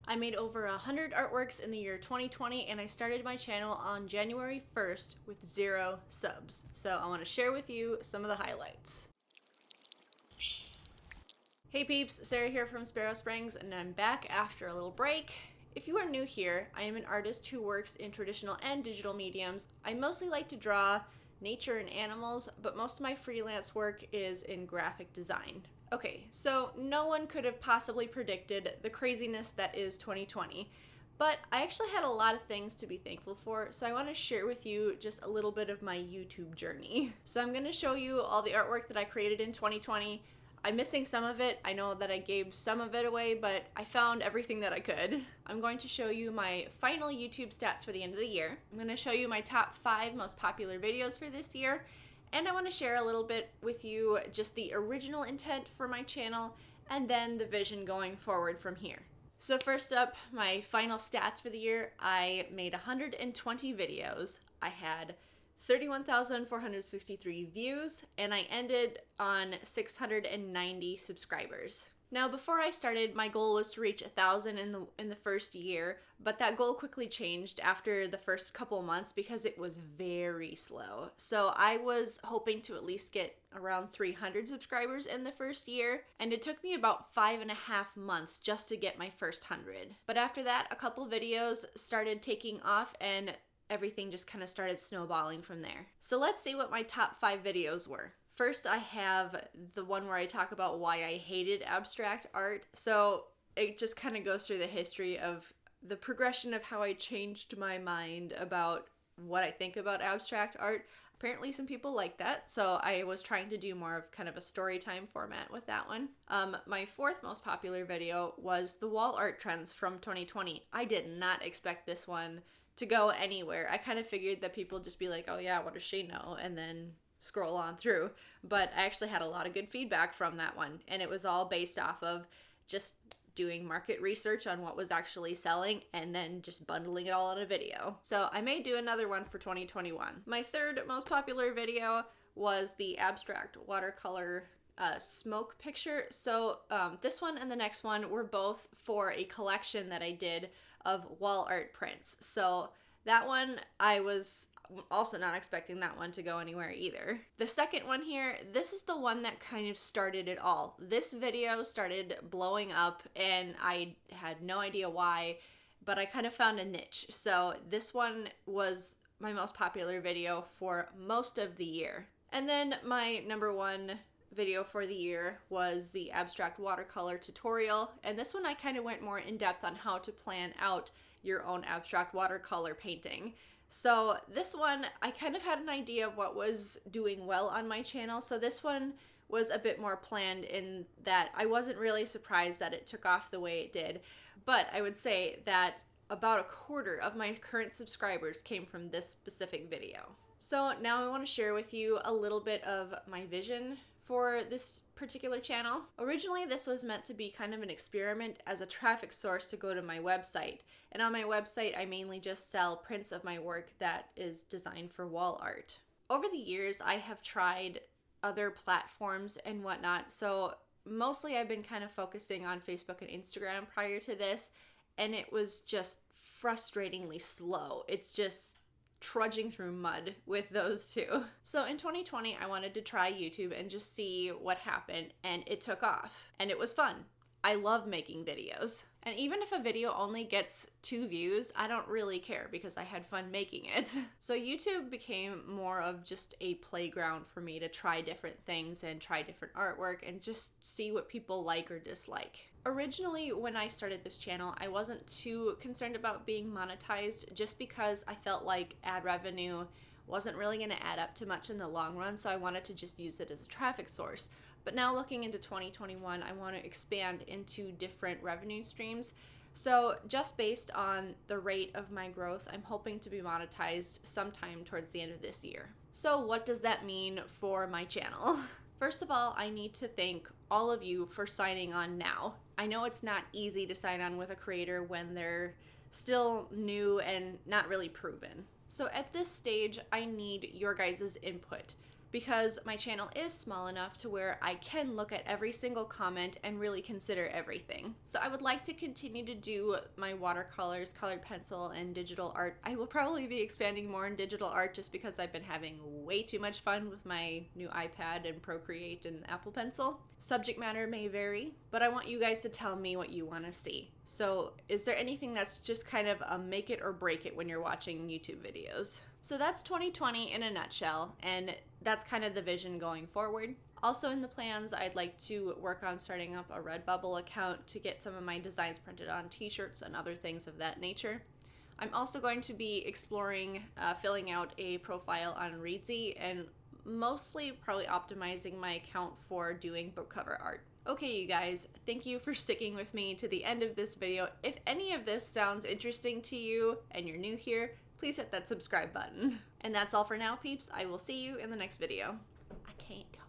I made over 100 artworks in the year 2020, and I started my channel on January 1st with 0 subs. So I want to share with you some of the highlights. Hey peeps, Sarah here from Sparrow Springs, and I'm back after a little break. If you are new here, I am an artist who works in traditional and digital mediums. I mostly like to draw nature and animals, but most of my freelance work is in graphic design. Okay, so no one could have possibly predicted the craziness that is 2020, but I actually had a lot of things to be thankful for, so I want to share with you just a little bit of my YouTube journey. So I'm going to show you all the artwork that I created in 2020. I'm missing some of it. I know that I gave some of it away, but I found everything that I could. I'm going to show you my final YouTube stats for the end of the year. I'm going to show you my top 5 most popular videos for this year, and I want to share a little bit with you just the original intent for my channel and then the vision going forward from here. So first up, my final stats for the year. I made 120 videos. I had 31,463 views, and I ended on 690 subscribers. Now, before I started, my goal was to reach 1,000 in the first year, but that goal quickly changed after the first couple months because it was very slow. So I was hoping to at least get around 300 subscribers in the first year, and it took me about 5.5 months just to get my first 100. But after that, a couple videos started taking off, and everything just kind of started snowballing from there. So let's see what my top 5 videos were. First, I have the one where I talk about why I hated abstract art. So it just kind of goes through the history of the progression of how I changed my mind about what I think about abstract art. Apparently some people like that, so I was trying to do more of kind of a story time format with that one. My 4th most popular video was the wall art trends from 2020. I did not expect this one to go anywhere. I kind of figured that people just be like, oh yeah, what does she know? And then scroll on through. But I actually had a lot of good feedback from that one. And it was all based off of just doing market research on what was actually selling and then just bundling it all in a video. So I may do another one for 2021. My 3rd most popular video was the abstract watercolor smoke picture. So this one and the next one were both for a collection that I did of wall art prints. So that one, I was also not expecting that one to go anywhere either. The second one here, this is the one that kind of started it all. This video started blowing up and I had no idea why, but I kind of found a niche. So this one was my most popular video for most of the year. And then my number 1 video for the year was the abstract watercolor tutorial, and this one I kind of went more in depth on how to plan out your own abstract watercolor painting. So this one, I kind of had an idea of what was doing well on my channel, so this one was a bit more planned in that I wasn't really surprised that it took off the way it did, but I would say that about a quarter of my current subscribers came from this specific video. So now I want to share with you a little bit of my vision for this particular channel. Originally, this was meant to be kind of an experiment as a traffic source to go to my website. And on my website, I mainly just sell prints of my work that is designed for wall art. Over the years, I have tried other platforms and whatnot. So mostly I've been kind of focusing on Facebook and Instagram prior to this, and it was just frustratingly slow. It's just trudging through mud with those two. So in 2020, I wanted to try YouTube and just see what happened, and it took off, and it was fun. I love making videos. And even if a video only gets 2 views, I don't really care because I had fun making it. So YouTube became more of just a playground for me to try different things and try different artwork and just see what people like or dislike. Originally, when I started this channel, I wasn't too concerned about being monetized just because I felt like ad revenue wasn't really going to add up to much in the long run, so I wanted to just use it as a traffic source. But now looking into 2021, I want to expand into different revenue streams. So just based on the rate of my growth, I'm hoping to be monetized sometime towards the end of this year. So what does that mean for my channel? First of all, I need to thank all of you for signing on now. I know it's not easy to sign on with a creator when they're still new and not really proven. So at this stage, I need your guys' input. because my channel is small enough to where I can look at every single comment and really consider everything. So I would like to continue to do my watercolors, colored pencil, and digital art. I will probably be expanding more in digital art just because I've been having way too much fun with my new iPad and Procreate and Apple Pencil. Subject matter may vary, but I want you guys to tell me what you want to see. So is there anything that's just kind of a make it or break it when you're watching YouTube videos? So that's 2020 in a nutshell, and that's kind of the vision going forward. Also in the plans, I'd like to work on starting up a Redbubble account to get some of my designs printed on t-shirts and other things of that nature. I'm also going to be exploring filling out a profile on Reedsy and mostly probably optimizing my account for doing book cover art. Okay, you guys, thank you for sticking with me to the end of this video. If any of this sounds interesting to you and you're new here, please hit that subscribe button. And that's all for now, peeps. I will see you in the next video. I can't talk.